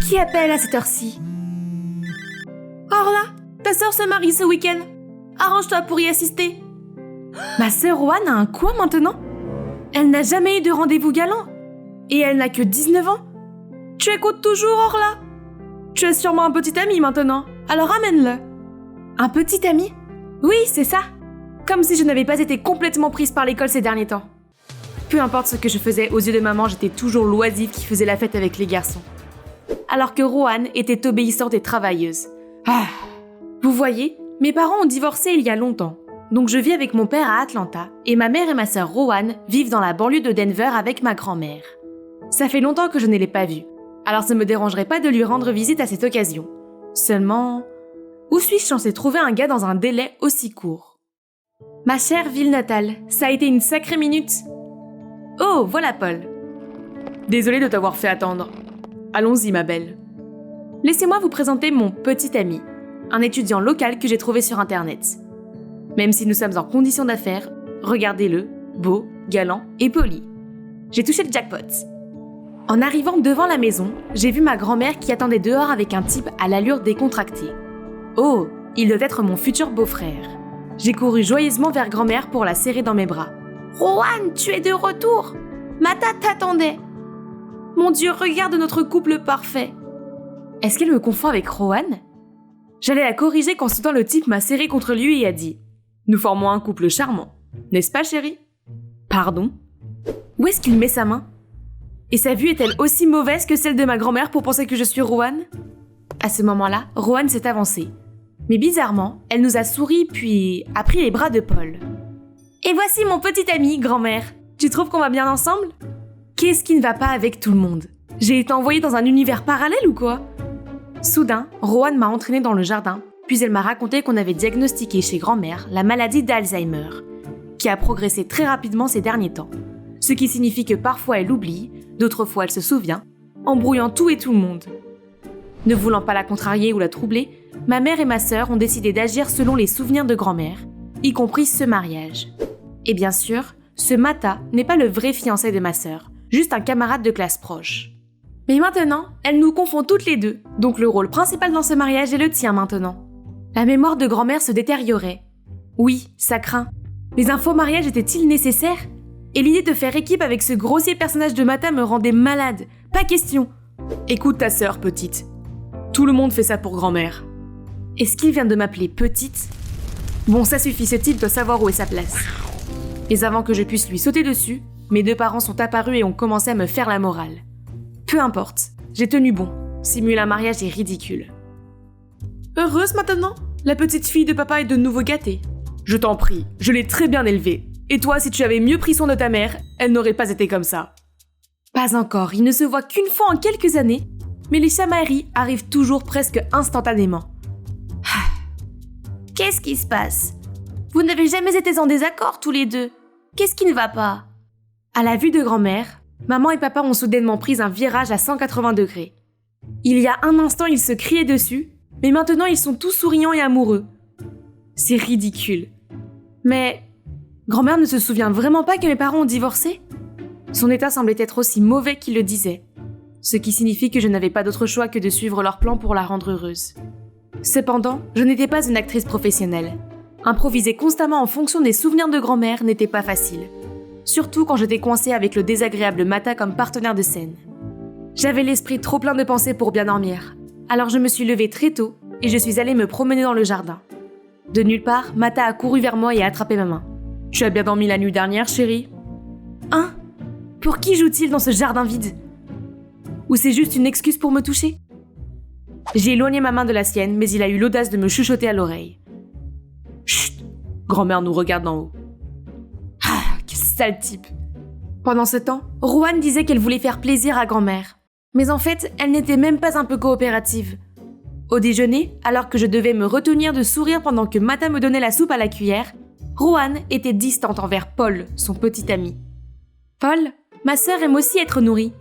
Qui appelle à cette heure-ci? Orla, ta sœur se marie ce week-end. Arrange-toi pour y assister. Ma sœur Roanne a un quoi maintenant? Elle n'a jamais eu de rendez-vous galant. Et elle n'a que 19 ans. Tu écoutes toujours, Orla? Tu as sûrement un petit ami maintenant, alors amène-le. Un petit ami? Oui, c'est ça. Comme si je n'avais pas été complètement prise par l'école ces derniers temps. Peu importe ce que je faisais, aux yeux de maman, j'étais toujours l'oisive qui faisait la fête avec les garçons. Alors que Roanne était obéissante et travailleuse. Vous voyez, mes parents ont divorcé il y a longtemps. Donc je vis avec mon père à Atlanta et ma mère et ma sœur Roanne vivent dans la banlieue de Denver avec ma grand-mère. Ça fait longtemps que je ne l'ai pas vue, alors ça me dérangerait pas de lui rendre visite à cette occasion. Seulement, où suis-je censée trouver un gars dans un délai aussi court? Ma chère ville natale, ça a été une sacrée minute. Oh, voilà Paul. Désolée de t'avoir fait attendre. Allons-y ma belle. Laissez-moi vous présenter mon petit ami, un étudiant local que j'ai trouvé sur internet. Même si nous sommes en condition d'affaires, regardez-le, beau, galant et poli. J'ai touché le jackpot. En arrivant devant la maison, j'ai vu ma grand-mère qui attendait dehors avec un type à l'allure décontractée. Oh, il doit être mon futur beau-frère. J'ai couru joyeusement vers grand-mère pour la serrer dans mes bras. Roanne, tu es de retour! Mata t'attendait! Mon Dieu, regarde notre couple parfait! Est-ce qu'elle me confond avec Roanne? J'allais la corriger quand soudain le type m'a serré contre lui et a dit « Nous formons un couple charmant, n'est-ce pas chérie ?» Pardon? Où est-ce qu'il met sa main? Et sa vue est-elle aussi mauvaise que celle de ma grand-mère pour penser que je suis Roanne? À ce moment-là, Roanne s'est avancée. Mais bizarrement, elle nous a souri puis a pris les bras de Paul. « Et voici mon petit ami, grand-mère. Tu trouves qu'on va bien ensemble? Qu'est-ce qui ne va pas avec tout le monde? J'ai été envoyée dans un univers parallèle ou quoi? » Soudain, Roanne m'a entraînée dans le jardin, puis elle m'a raconté qu'on avait diagnostiqué chez grand-mère la maladie d'Alzheimer, qui a progressé très rapidement ces derniers temps. Ce qui signifie que parfois elle oublie, d'autres fois elle se souvient, embrouillant tout et tout le monde. Ne voulant pas la contrarier ou la troubler, ma mère et ma sœur ont décidé d'agir selon les souvenirs de grand-mère, y compris ce mariage. Et bien sûr, ce Mata n'est pas le vrai fiancé de ma sœur, juste un camarade de classe proche. Mais maintenant, elle nous confond toutes les deux, donc le rôle principal dans ce mariage est le tien maintenant. La mémoire de grand-mère se détériorait. Oui, ça craint. Mais un faux mariage était-il nécessaire? Et l'idée de faire équipe avec ce grossier personnage de Mata me rendait malade. Pas question. Écoute ta sœur, petite. Tout le monde fait ça pour grand-mère. Est-ce qu'il vient de m'appeler petite? Bon, ça suffit, ce type doit savoir où est sa place. Mais avant que je puisse lui sauter dessus, mes deux parents sont apparus et ont commencé à me faire la morale. Peu importe, j'ai tenu bon. Simuler un mariage est ridicule. Heureuse maintenant? La petite fille de papa est de nouveau gâtée. Je t'en prie, je l'ai très bien élevée. Et toi, si tu avais mieux pris soin de ta mère, elle n'aurait pas été comme ça. Pas encore, il ne se voit qu'une fois en quelques années, mais les chamailleries arrivent toujours presque instantanément. Qu'est-ce qui se passe? Vous n'avez jamais été en désaccord tous les deux. Qu'est-ce qui ne va pas? À la vue de grand-mère, maman et papa ont soudainement pris un virage à 180 degrés. Il y a un instant, ils se criaient dessus, mais maintenant ils sont tous souriants et amoureux. C'est ridicule. Mais grand-mère ne se souvient vraiment pas que mes parents ont divorcé? Son état semblait être aussi mauvais qu'il le disait, ce qui signifie que je n'avais pas d'autre choix que de suivre leur plan pour la rendre heureuse. Cependant, je n'étais pas une actrice professionnelle. Improviser constamment en fonction des souvenirs de grand-mère n'était pas facile. Surtout quand j'étais coincée avec le désagréable Mata comme partenaire de scène. J'avais l'esprit trop plein de pensées pour bien dormir, alors je me suis levée très tôt et je suis allée me promener dans le jardin. De nulle part, Mata a couru vers moi et a attrapé ma main. « Tu as bien dormi la nuit dernière, chérie ?» Hein? Pour qui joue-t-il dans ce jardin vide? Ou c'est juste une excuse pour me toucher? J'ai éloigné ma main de la sienne, mais il a eu l'audace de me chuchoter à l'oreille. « Chut! Grand-mère nous regarde d'en haut. » Ah, quel sale type! Pendant ce temps, Roanne disait qu'elle voulait faire plaisir à grand-mère. Mais en fait, elle n'était même pas un peu coopérative. Au déjeuner, alors que je devais me retenir de sourire pendant que Mata me donnait la soupe à la cuillère, Roanne était distante envers Paul, son petit ami. « Paul, ma sœur aime aussi être nourrie. »«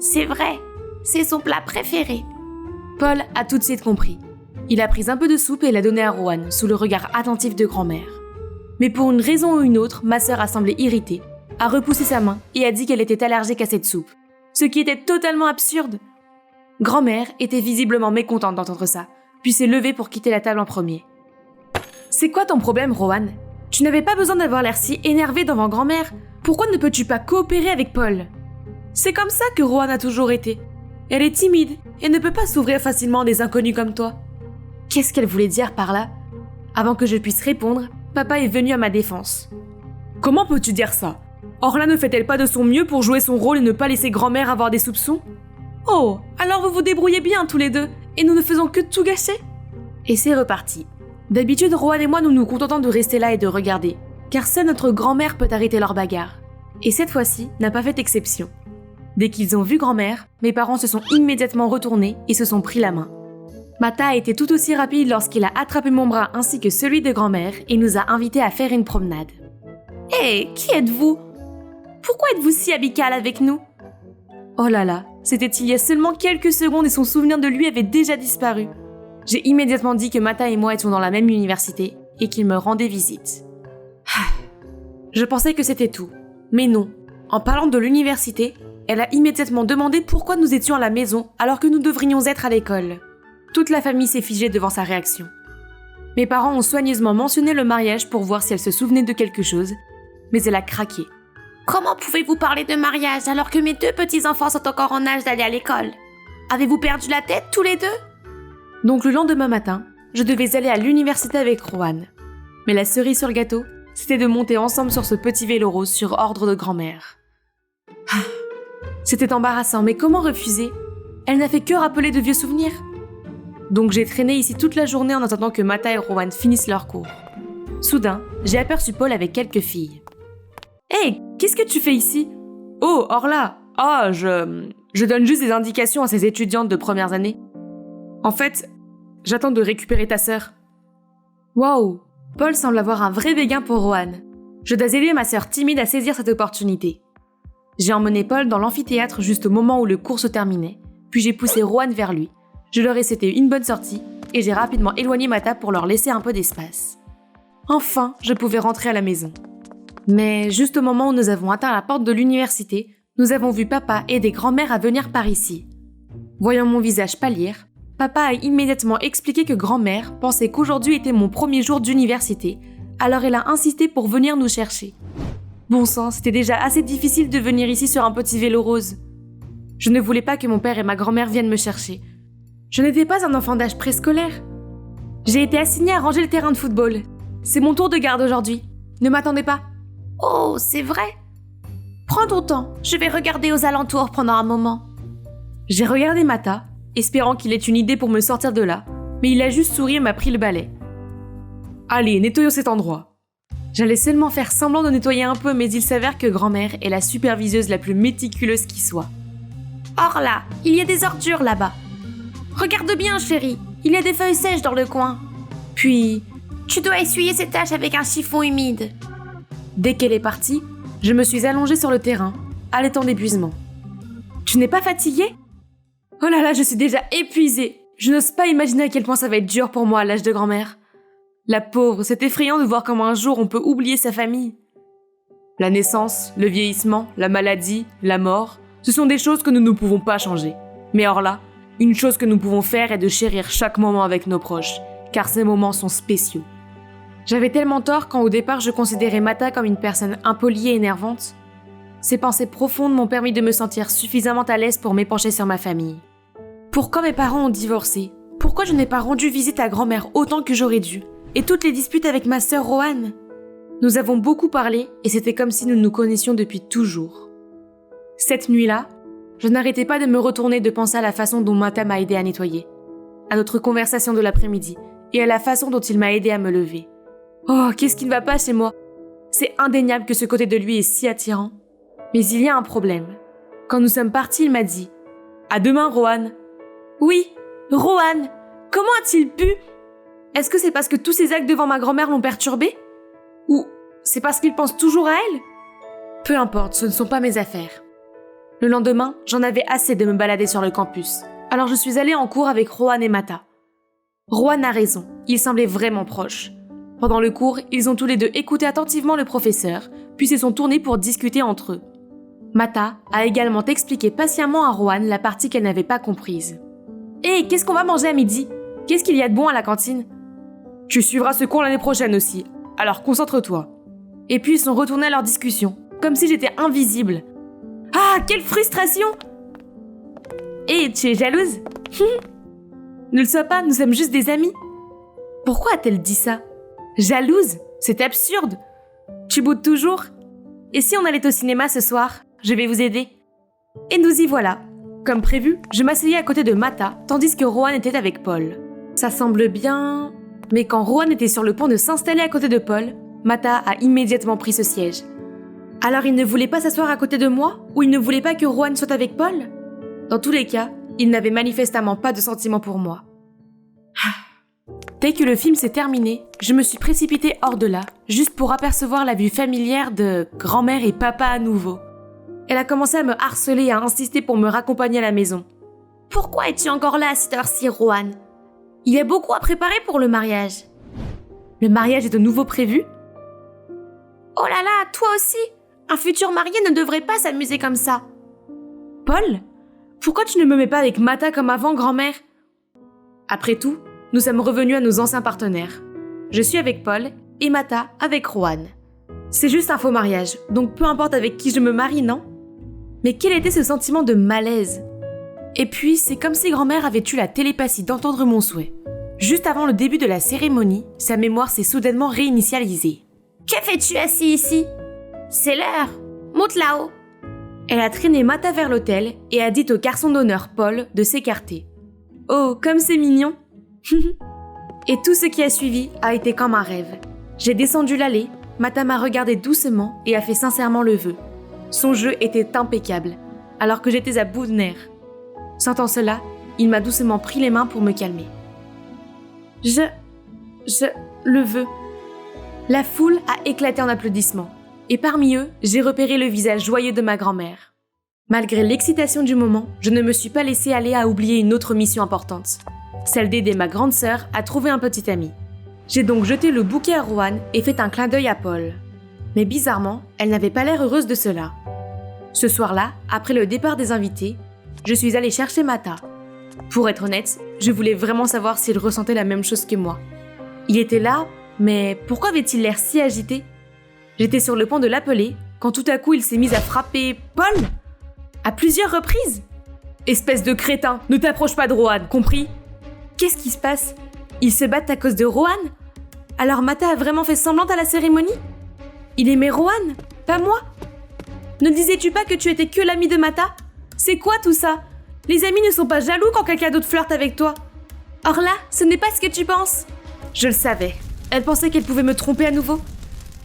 C'est vrai, c'est son plat préféré. » Paul a tout de suite compris. Il a pris un peu de soupe et l'a donnée à Roanne, sous le regard attentif de grand-mère. Mais pour une raison ou une autre, ma sœur a semblé irritée, a repoussé sa main et a dit qu'elle était allergique à cette soupe. Ce qui était totalement absurde. Grand-mère était visiblement mécontente d'entendre ça, puis s'est levée pour quitter la table en premier. « C'est quoi ton problème, Rowan? Tu n'avais pas besoin d'avoir l'air si énervé devant grand-mère. Pourquoi ne peux-tu pas coopérer avec Paul? » C'est comme ça que Rowan a toujours été. Elle est timide et ne peut pas s'ouvrir facilement à des inconnus comme toi. Qu'est-ce qu'elle voulait dire par là? Avant que je puisse répondre, papa est venu à ma défense. Comment peux-tu dire ça? Orla ne fait-elle pas de son mieux pour jouer son rôle et ne pas laisser grand-mère avoir des soupçons? Oh, alors vous vous débrouillez bien tous les deux, et nous ne faisons que tout gâcher? Et c'est reparti. D'habitude, Rowan et moi nous nous contentons de rester là et de regarder, car seule notre grand-mère peut arrêter leur bagarre. Et cette fois-ci n'a pas fait exception. Dès qu'ils ont vu grand-mère, mes parents se sont immédiatement retournés et se sont pris la main. Mata a été tout aussi rapide lorsqu'il a attrapé mon bras ainsi que celui de grand-mère et nous a invités à faire une promenade. « Hé, qui êtes-vous? Pourquoi êtes-vous si amical avec nous ?» Oh là là, c'était il y a seulement quelques secondes et son souvenir de lui avait déjà disparu. J'ai immédiatement dit que Mata et moi étions dans la même université et qu'il me rendait visite. Je pensais que c'était tout, mais non. En parlant de l'université, elle a immédiatement demandé pourquoi nous étions à la maison alors que nous devrions être à l'école. Toute la famille s'est figée devant sa réaction. Mes parents ont soigneusement mentionné le mariage pour voir si elle se souvenait de quelque chose, mais elle a craqué. « Comment pouvez-vous parler de mariage alors que mes deux petits-enfants sont encore en âge d'aller à l'école? Avez-vous perdu la tête tous les deux ?» Donc le lendemain matin, je devais aller à l'université avec Rowan. Mais la cerise sur le gâteau, c'était de monter ensemble sur ce petit vélo rose sur ordre de grand-mère. C'était embarrassant, mais comment refuser? Elle n'a fait que rappeler de vieux souvenirs. Donc j'ai traîné ici toute la journée en attendant que Mata et Rowan finissent leur cours. Soudain, j'ai aperçu Paul avec quelques filles. « Hey, qu'est-ce que tu fais ici? Oh, Orla! Ah, je donne juste des indications à ces étudiantes de premières années. En fait, j'attends de récupérer ta sœur. » Waouh! Paul semble avoir un vrai béguin pour Rowan. Je dois aider ma sœur timide à saisir cette opportunité. J'ai emmené Paul dans l'amphithéâtre juste au moment où le cours se terminait, puis j'ai poussé Rowan vers lui. Je leur ai souhaité une bonne sortie et j'ai rapidement éloigné Mata pour leur laisser un peu d'espace. Enfin, je pouvais rentrer à la maison. Mais juste au moment où nous avons atteint la porte de l'université, nous avons vu papa et des grands-mères à venir par ici. Voyant mon visage pâlir, papa a immédiatement expliqué que grand-mère pensait qu'aujourd'hui était mon premier jour d'université, alors elle a insisté pour venir nous chercher. Bon sang, c'était déjà assez difficile de venir ici sur un petit vélo rose. Je ne voulais pas que mon père et ma grand-mère viennent me chercher. Je n'étais pas un enfant d'âge préscolaire. J'ai été assignée à ranger le terrain de football. C'est mon tour de garde aujourd'hui. Ne m'attendez pas. Oh, c'est vrai? Prends ton temps, je vais regarder aux alentours pendant un moment. J'ai regardé Mata, espérant qu'il ait une idée pour me sortir de là, mais il a juste souri et m'a pris le balai. Allez, nettoyons cet endroit. J'allais seulement faire semblant de nettoyer un peu, mais il s'avère que grand-mère est la superviseuse la plus méticuleuse qui soit. Or là, il y a des ordures là-bas. Regarde bien, chérie, il y a des feuilles sèches dans le coin. Puis, tu dois essuyer ces taches avec un chiffon humide. Dès qu'elle est partie, je me suis allongée sur le terrain, haletant d'épuisement. Tu n'es pas fatiguée? Oh là là, je suis déjà épuisée. Je n'ose pas imaginer à quel point ça va être dur pour moi à l'âge de grand-mère. La pauvre, c'est effrayant de voir comment un jour on peut oublier sa famille. La naissance, le vieillissement, la maladie, la mort, ce sont des choses que nous ne pouvons pas changer. Mais or là, une chose que nous pouvons faire est de chérir chaque moment avec nos proches, car ces moments sont spéciaux. J'avais tellement tort quand au départ je considérais Mata comme une personne impolie et énervante. Ces pensées profondes m'ont permis de me sentir suffisamment à l'aise pour m'épancher sur ma famille. Pourquoi mes parents ont divorcé? Pourquoi je n'ai pas rendu visite à grand-mère autant que j'aurais dû? Et toutes les disputes avec ma sœur Rowan? Nous avons beaucoup parlé et c'était comme si nous nous connaissions depuis toujours. Cette nuit-là, je n'arrêtais pas de me retourner de penser à la façon dont Mata m'a aidé à nettoyer, à notre conversation de l'après-midi et à la façon dont il m'a aidé à me lever. Oh, qu'est-ce qui ne va pas chez moi? C'est indéniable que ce côté de lui est si attirant. Mais il y a un problème. Quand nous sommes partis, il m'a dit « À demain, Rowan !» Oui, Rowan! Comment a-t-il pu? Est-ce que c'est parce que tous ces actes devant ma grand-mère l'ont perturbé? Ou c'est parce qu'il pense toujours à elle? Peu importe, ce ne sont pas mes affaires. Le lendemain, j'en avais assez de me balader sur le campus. Alors je suis allée en cours avec Rowan et Mata. Rowan a raison, ils semblaient vraiment proches. Pendant le cours, ils ont tous les deux écouté attentivement le professeur, puis se sont tournés pour discuter entre eux. Mata a également expliqué patiemment à Rowan la partie qu'elle n'avait pas comprise. Hé, qu'est-ce qu'on va manger à midi? Qu'est-ce qu'il y a de bon à la cantine? Tu suivras ce cours l'année prochaine aussi, alors concentre-toi. Et puis ils sont retournés à leur discussion, comme si j'étais invisible. Ah, quelle frustration! Hé, tu es jalouse? Ne le sois pas, nous sommes juste des amis. Pourquoi a-t-elle dit ça? Jalouse? C'est absurde. Tu boudes toujours? Et si on allait au cinéma ce soir? Je vais vous aider. Et nous y voilà. Comme prévu, je m'asseyais à côté de Mata, tandis que Rohan était avec Paul. Ça semble bien... Mais quand Rohan était sur le point de s'installer à côté de Paul, Mata a immédiatement pris ce siège. Alors il ne voulait pas s'asseoir à côté de moi? Ou il ne voulait pas que Rohan soit avec Paul? Dans tous les cas, il n'avait manifestement pas de sentiment pour moi. Dès que le film s'est terminé, je me suis précipitée hors de là, juste pour apercevoir la vue familière de grand-mère et papa à nouveau. Elle a commencé à me harceler et à insister pour me raccompagner à la maison. « Pourquoi es-tu encore là à cette heure-ci, Rohan? Il y a beaucoup à préparer pour le mariage. » « Le mariage est de nouveau prévu? » « Oh là là, toi aussi! Un futur marié ne devrait pas s'amuser comme ça. »« Paul, pourquoi tu ne me mets pas avec Mata comme avant, grand-mère? » Après tout, nous sommes revenus à nos anciens partenaires. Je suis avec Paul et Mata avec Rohan. C'est juste un faux mariage, donc peu importe avec qui je me marie, non? Mais quel était ce sentiment de malaise? Et puis, c'est comme si grand-mère avait eu la télépathie d'entendre mon souhait. Juste avant le début de la cérémonie, sa mémoire s'est soudainement réinitialisée. « Que fais-tu assis ici? C'est l'heure. Monte là-haut. » Elle a traîné Mata vers l'autel et a dit au garçon d'honneur Paul de s'écarter. Oh, comme c'est mignon! Et tout ce qui a suivi a été comme un rêve. J'ai descendu l'allée, Mata m'a regardé doucement et a fait sincèrement le vœu. Son jeu était impeccable, alors que j'étais à bout de nerfs. Sentant cela, il m'a doucement pris les mains pour me calmer. Le veux. La foule a éclaté en applaudissements, et parmi eux, j'ai repéré le visage joyeux de ma grand-mère. Malgré l'excitation du moment, je ne me suis pas laissée aller à oublier une autre mission importante, celle d'aider ma grande sœur à trouver un petit ami. J'ai donc jeté le bouquet à Rohan et fait un clin d'œil à Paul. Mais bizarrement, elle n'avait pas l'air heureuse de cela. Ce soir-là, après le départ des invités, je suis allée chercher Mata. Pour être honnête, je voulais vraiment savoir s'il ressentait la même chose que moi. Il était là, mais pourquoi avait-il l'air si agité? J'étais sur le point de l'appeler, quand tout à coup il s'est mis à frapper Paul à plusieurs reprises. Espèce de crétin, ne t'approche pas de Rohan, compris? Qu'est-ce qui se passe? Ils se battent à cause de Rohan? Alors Mata a vraiment fait semblant à la cérémonie? Il aimait Rohan, pas moi? Ne disais-tu pas que tu étais que l'ami de Mata? C'est quoi tout ça? Les amis ne sont pas jaloux quand quelqu'un d'autre flirte avec toi. Or là, ce n'est pas ce que tu penses. Je le savais. Elle pensait qu'elle pouvait me tromper à nouveau.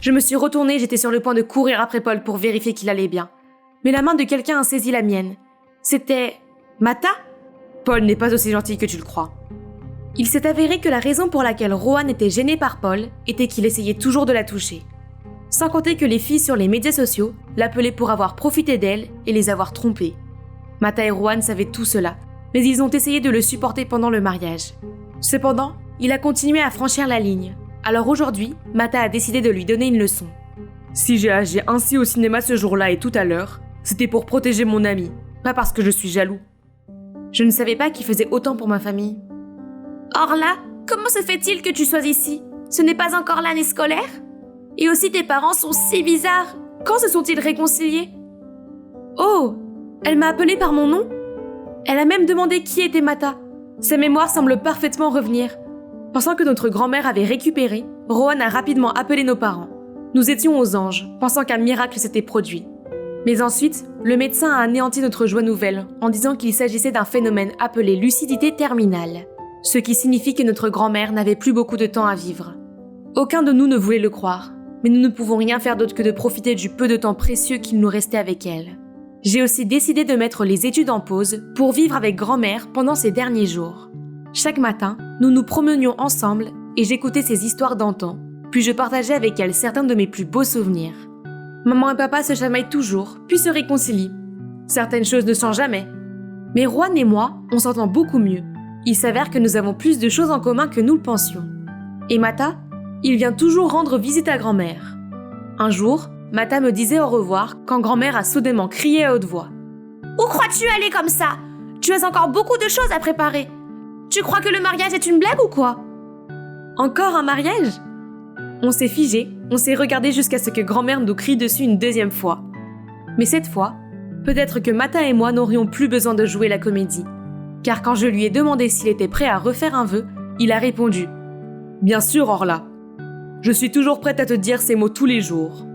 Je me suis retournée, j'étais sur le point de courir après Paul pour vérifier qu'il allait bien. Mais la main de quelqu'un a saisi la mienne. C'était... Mata? Paul n'est pas aussi gentil que tu le crois. Il s'est avéré que la raison pour laquelle Rohan était gêné par Paul était qu'il essayait toujours de la toucher. Sans compter que les filles sur les médias sociaux l'appelaient pour avoir profité d'elle et les avoir trompées. Mata et Rohan savaient tout cela, mais ils ont essayé de le supporter pendant le mariage. Cependant, il a continué à franchir la ligne. Alors aujourd'hui, Mata a décidé de lui donner une leçon. Si j'ai agi ainsi au cinéma ce jour-là et tout à l'heure, c'était pour protéger mon ami, pas parce que je suis jaloux. Je ne savais pas qu'il faisait autant pour ma famille. Or là, comment se fait-il que tu sois ici? Ce n'est pas encore l'année scolaire? Et aussi tes parents sont si bizarres. Quand se sont-ils réconciliés? Oh, elle m'a appelée par mon nom? Elle a même demandé qui était Mata. Sa mémoire semble parfaitement revenir. Pensant que notre grand-mère avait récupéré, Rohan a rapidement appelé nos parents. Nous étions aux anges, pensant qu'un miracle s'était produit. Mais ensuite, le médecin a anéanti notre joie nouvelle en disant qu'il s'agissait d'un phénomène appelé lucidité terminale, ce qui signifie que notre grand-mère n'avait plus beaucoup de temps à vivre. Aucun de nous ne voulait le croire, mais nous ne pouvons rien faire d'autre que de profiter du peu de temps précieux qu'il nous restait avec elle. J'ai aussi décidé de mettre les études en pause pour vivre avec grand-mère pendant ces derniers jours. Chaque matin, nous nous promenions ensemble et j'écoutais ses histoires d'antan, puis je partageais avec elle certains de mes plus beaux souvenirs. Maman et papa se chamaillent toujours, puis se réconcilient. Certaines choses ne changent jamais. Mais Rohan et moi, on s'entend beaucoup mieux. Il s'avère que nous avons plus de choses en commun que nous le pensions. Et Mata, il vient toujours rendre visite à grand-mère. Un jour, Mata me disait au revoir quand grand-mère a soudainement crié à haute voix. « Où crois-tu aller comme ça? Tu as encore beaucoup de choses à préparer. Tu crois que le mariage est une blague ou quoi? Encore un mariage? On s'est figé, on s'est regardé jusqu'à ce que grand-mère nous crie dessus une deuxième fois. Mais cette fois, peut-être que Mata et moi n'aurions plus besoin de jouer la comédie. Car quand je lui ai demandé s'il était prêt à refaire un vœu, il a répondu « Bien sûr, Orla. Je suis toujours prête à te dire ces mots tous les jours. »